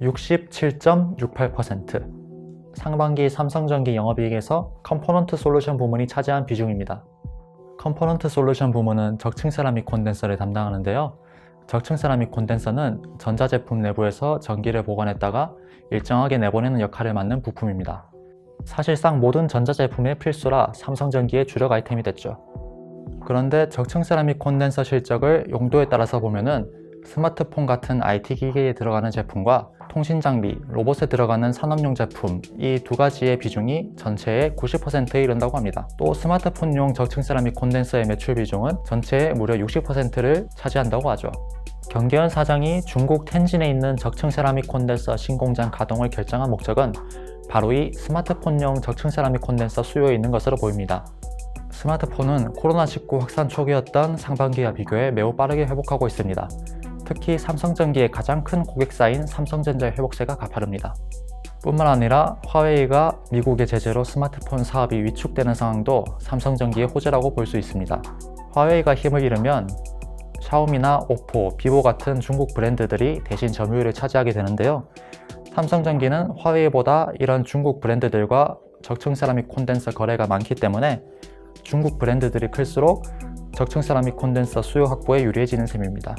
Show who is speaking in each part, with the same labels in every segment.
Speaker 1: 67.68%. 상반기 삼성전기 영업이익에서 컴포넌트 솔루션 부문이 차지한 비중입니다. 컴포넌트 솔루션 부문은 적층 세라믹 콘덴서를 담당하는데요. 적층 세라믹 콘덴서는 전자제품 내부에서 전기를 보관했다가 일정하게 내보내는 역할을 맡는 부품입니다. 사실상 모든 전자제품의 필수라 삼성전기의 주력 아이템이 됐죠. 그런데 적층 세라믹 콘덴서 실적을 용도에 따라서 보면은 스마트폰 같은 IT 기기에 들어가는 제품과 통신장비, 로봇에 들어가는 산업용 제품, 이 두 가지의 비중이 전체의 90%에 이른다고 합니다. 또 스마트폰용 적층 세라믹 콘덴서의 매출 비중은 전체의 무려 60%를 차지한다고 하죠. 경계현 사장이 중국 텐진에 있는 적층 세라믹 콘덴서 신공장 가동을 결정한 목적은 바로 이 스마트폰용 적층 세라믹 콘덴서 수요에 있는 것으로 보입니다. 스마트폰은 코로나19 확산 초기였던 상반기와 비교해 매우 빠르게 회복하고 있습니다. 특히 삼성전기의 가장 큰 고객사인 삼성전자의 회복세가 가파릅니다. 뿐만 아니라 화웨이가 미국의 제재로 스마트폰 사업이 위축되는 상황도 삼성전기의 호재라고 볼 수 있습니다. 화웨이가 힘을 잃으면 샤오미나 오포, 비보 같은 중국 브랜드들이 대신 점유율을 차지하게 되는데요. 삼성전기는 화웨이보다 이런 중국 브랜드들과 적층 세라믹 콘덴서 거래가 많기 때문에 중국 브랜드들이 클수록 적층 세라믹 콘덴서 수요 확보에 유리해지는 셈입니다.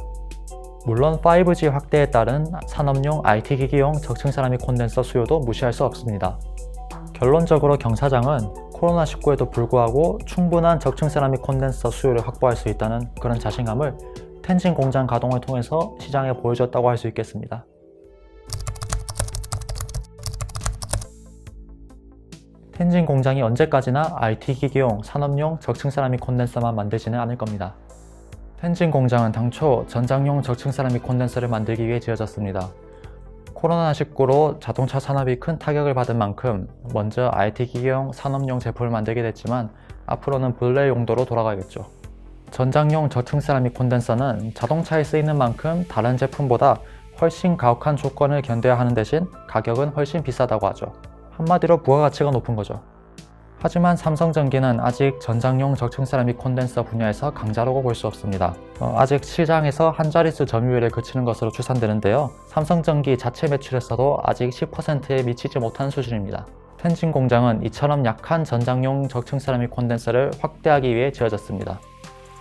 Speaker 1: 물론 5G 확대에 따른 산업용 IT 기기용 적층 세라믹 콘덴서 수요도 무시할 수 없습니다. 결론적으로 경 사장은 코로나19에도 불구하고 충분한 적층 세라믹 콘덴서 수요를 확보할 수 있다는 그런 자신감을 텐진 공장 가동을 통해서 시장에 보여줬다고 할 수 있겠습니다. 텐진 공장이 언제까지나 IT 기기용, 산업용 적층 세라믹 콘덴서만 만들지는 않을 겁니다. 텐진 공장은 당초 전장용 적층 세라믹 콘덴서를 만들기 위해 지어졌습니다. 코로나19로 자동차 산업이 큰 타격을 받은 만큼 먼저 IT 기기용, 산업용 제품을 만들게 됐지만 앞으로는 본래 용도로 돌아가겠죠. 전장용 적층 세라믹 콘덴서는 자동차에 쓰이는 만큼 다른 제품보다 훨씬 가혹한 조건을 견뎌야 하는 대신 가격은 훨씬 비싸다고 하죠. 한마디로 부가가치가 높은 거죠. 하지만 삼성전기는 아직 전장용 적층 세라믹 콘덴서 분야에서 강자라고 볼 수 없습니다. 아직 시장에서 한 자릿수 점유율에 그치는 것으로 추산되는데요. 삼성전기 자체 매출에서도 아직 10%에 미치지 못한 수준입니다. 텐진 공장은 이처럼 약한 전장용 적층 세라믹 콘덴서를 확대하기 위해 지어졌습니다.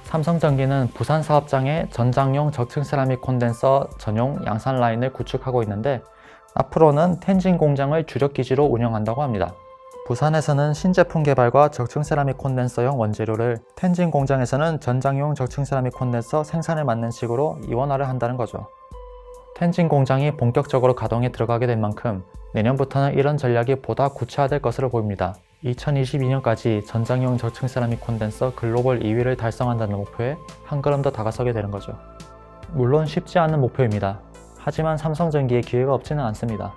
Speaker 1: 삼성전기는 부산 사업장에 전장용 적층 세라믹 콘덴서 전용 양산 라인을 구축하고 있는데 앞으로는 텐진 공장을 주력 기지로 운영한다고 합니다. 부산에서는 신제품 개발과 적층 세라믹 콘덴서용 원재료를, 텐진 공장에서는 전장용 적층 세라믹 콘덴서 생산을 맡는 식으로 이원화를 한다는 거죠. 텐진 공장이 본격적으로 가동에 들어가게 된 만큼 내년부터는 이런 전략이 보다 구체화될 것으로 보입니다. 2022년까지 전장용 적층 세라믹 콘덴서 글로벌 2위를 달성한다는 목표에 한 걸음 더 다가서게 되는 거죠. 물론 쉽지 않은 목표입니다. 하지만 삼성전기에 기회가 없지는 않습니다.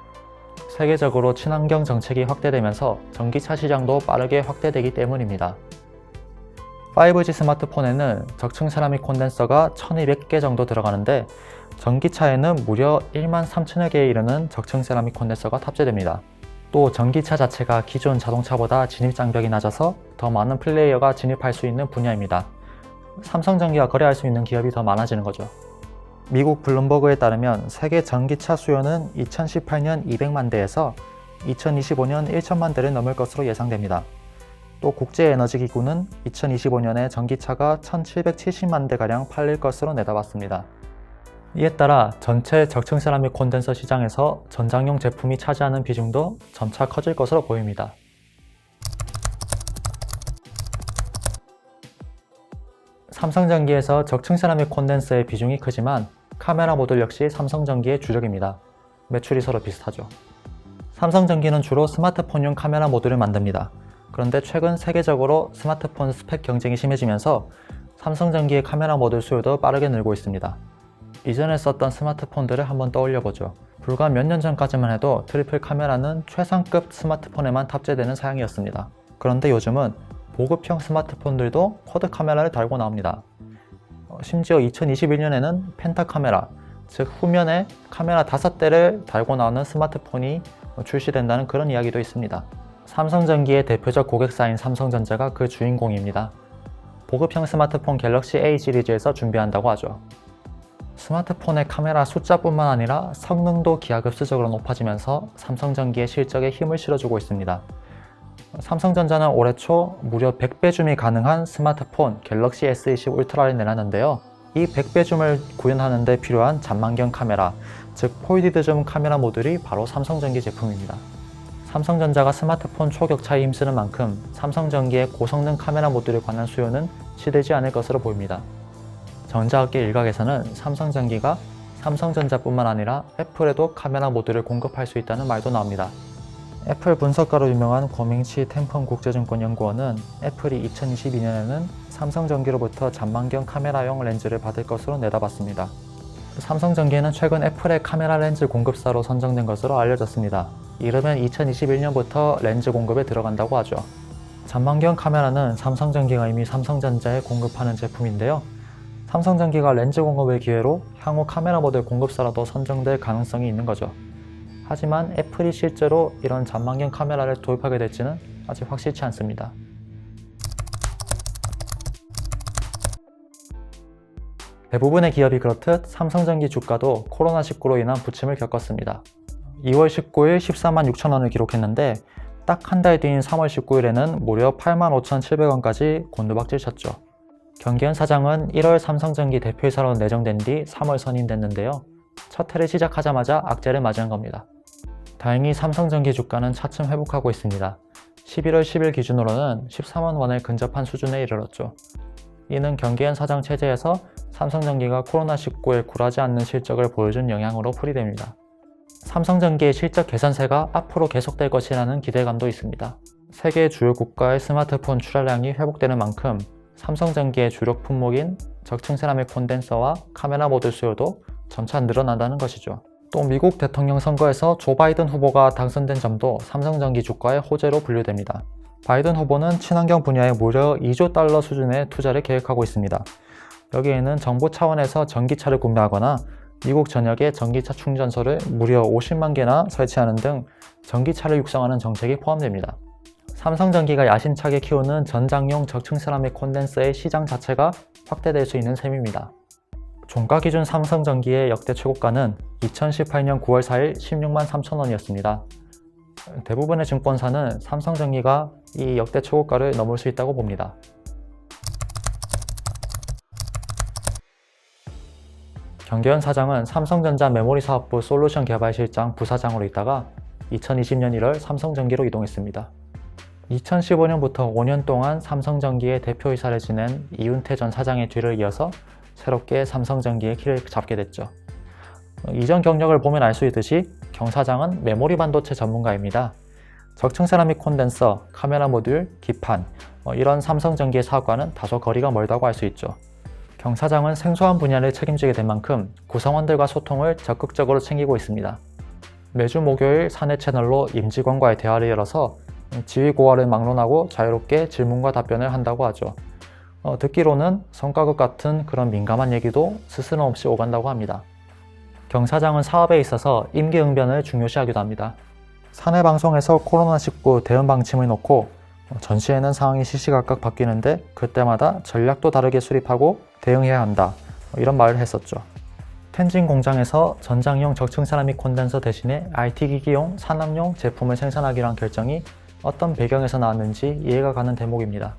Speaker 1: 세계적으로 친환경 정책이 확대되면서 전기차 시장도 빠르게 확대되기 때문입니다. 5G 스마트폰에는 적층 세라믹 콘덴서가 1200개 정도 들어가는데 전기차에는 무려 13,000여 개에 이르는 적층 세라믹 콘덴서가 탑재됩니다. 또 전기차 자체가 기존 자동차보다 진입장벽이 낮아서 더 많은 플레이어가 진입할 수 있는 분야입니다. 삼성전기와 거래할 수 있는 기업이 더 많아지는 거죠. 미국 블룸버그에 따르면 세계 전기차 수요는 2018년 200만 대에서 2025년 1천만 대를 넘을 것으로 예상됩니다. 또 국제에너지기구는 2025년에 전기차가 1770만 대가량 팔릴 것으로 내다봤습니다. 이에 따라 전체 적층 세라믹 콘덴서 시장에서 전장용 제품이 차지하는 비중도 점차 커질 것으로 보입니다. 삼성전기에서 적층 세라믹 콘덴서의 비중이 크지만 카메라 모듈 역시 삼성전기의 주력입니다. 매출이 서로 비슷하죠. 삼성전기는 주로 스마트폰용 카메라 모듈을 만듭니다. 그런데 최근 세계적으로 스마트폰 스펙 경쟁이 심해지면서 삼성전기의 카메라 모듈 수요도 빠르게 늘고 있습니다. 이전에 썼던 스마트폰들을 한번 떠올려보죠. 불과 몇 년 전까지만 해도 트리플 카메라는 최상급 스마트폰에만 탑재되는 사양이었습니다. 그런데 요즘은 보급형 스마트폰들도 쿼드 카메라를 달고 나옵니다. 심지어 2021년에는 펜타 카메라, 즉 후면에 카메라 5대를 달고 나오는 스마트폰이 출시된다는 그런 이야기도 있습니다. 삼성전기의 대표적 고객사인 삼성전자가 그 주인공입니다. 보급형 스마트폰 갤럭시 A 시리즈에서 준비한다고 하죠. 스마트폰의 카메라 숫자뿐만 아니라 성능도 기하급수적으로 높아지면서 삼성전기의 실적에 힘을 실어주고 있습니다. 삼성전자는 올해 초 무려 100배 줌이 가능한 스마트폰 갤럭시 S20 울트라를 내놨는데요. 이 100배 줌을 구현하는 데 필요한 잔망경 카메라, 즉 포이드 줌 카메라 모듈이 바로 삼성전기 제품입니다. 삼성전자가 스마트폰 초격차에 힘쓰는 만큼 삼성전기의 고성능 카메라 모듈에 관한 수요는 시들지 않을 것으로 보입니다. 전자업계 일각에서는 삼성전기가 삼성전자뿐만 아니라 애플에도 카메라 모듈을 공급할 수 있다는 말도 나옵니다. 애플 분석가로 유명한 고밍치 템펀 국제증권연구원은 애플이 2022년에는 삼성전기로부터 잔망경 카메라용 렌즈를 받을 것으로 내다봤습니다. 삼성전기는 최근 애플의 카메라 렌즈 공급사로 선정된 것으로 알려졌습니다. 이르면 2021년부터 렌즈 공급에 들어간다고 하죠. 잔망경 카메라는 삼성전기가 이미 삼성전자에 공급하는 제품인데요. 삼성전기가 렌즈 공급을 기회로 향후 카메라 모듈 공급사라도 선정될 가능성이 있는 거죠. 하지만 애플이 실제로 이런 잔망경 카메라를 도입하게 될지는 아직 확실치 않습니다. 대부분의 기업이 그렇듯 삼성전기 주가도 코로나19로 인한 부침을 겪었습니다. 2월 19일 14만 6천 원을 기록했는데 딱 한 달 뒤인 3월 19일에는 무려 8만 5,700원까지 곤두박질 쳤죠. 경기현 사장은 1월 삼성전기 대표이사로 내정된 뒤 3월 선임됐는데요. 첫 해를 시작하자마자 악재를 맞이한 겁니다. 다행히 삼성전기 주가는 차츰 회복하고 있습니다. 11월 10일 기준으로는 13만 원을 근접한 수준에 이르렀죠. 이는 경기현 사장 체제에서 삼성전기가 코로나19에 굴하지 않는 실적을 보여준 영향으로 풀이됩니다. 삼성전기의 실적 개선세가 앞으로 계속될 것이라는 기대감도 있습니다. 세계 주요 국가의 스마트폰 출하량이 회복되는 만큼 삼성전기의 주력 품목인 적층 세라믹 콘덴서와 카메라 모듈 수요도 점차 늘어난다는 것이죠. 또 미국 대통령 선거에서 조 바이든 후보가 당선된 점도 삼성전기 주가의 호재로 분류됩니다. 바이든 후보는 친환경 분야에 무려 2조 달러 수준의 투자를 계획하고 있습니다. 여기에는 정부 차원에서 전기차를 구매하거나 미국 전역에 전기차 충전소를 무려 50만 개나 설치하는 등 전기차를 육성하는 정책이 포함됩니다. 삼성전기가 야심차게 키우는 전장용 적층 세라믹 콘덴서의 시장 자체가 확대될 수 있는 셈입니다. 종가 기준 삼성전기의 역대 최고가는 2018년 9월 4일 16만 3천 원이었습니다. 대부분의 증권사는 삼성전기가 이 역대 최고가를 넘을 수 있다고 봅니다. 경계현 사장은 삼성전자 메모리 사업부 솔루션 개발실장 부사장으로 있다가 2020년 1월 삼성전기로 이동했습니다. 2015년부터 5년 동안 삼성전기의 대표이사를 지낸 이윤태 전 사장의 뒤를 이어서 새롭게 삼성전기의 키를 잡게 됐죠. 이전 경력을 보면 알 수 있듯이 경 사장은 메모리 반도체 전문가입니다. 적층 세라믹 콘덴서, 카메라 모듈, 기판, 이런 삼성전기의 사업과는 다소 거리가 멀다고 할 수 있죠. 경 사장은 생소한 분야를 책임지게 된 만큼 구성원들과 소통을 적극적으로 챙기고 있습니다. 매주 목요일 사내 채널로 임직원과의 대화를 열어서 지위 고하를 막론하고 자유롭게 질문과 답변을 한다고 하죠. 듣기로는 성과급 같은 그런 민감한 얘기도 스스럼 없이 오간다고 합니다. 경 사장은 사업에 있어서 임기응변을 중요시하기도 합니다. 사내 방송에서 코로나19 대응 방침을 놓고 전시에는 상황이 시시각각 바뀌는데 그때마다 전략도 다르게 수립하고 대응해야 한다, 이런 말을 했었죠. 텐진 공장에서 전장용 적층 세라믹 콘덴서 대신에 RT기기용 산업용 제품을 생산하기로 한 결정이 어떤 배경에서 나왔는지 이해가 가는 대목입니다.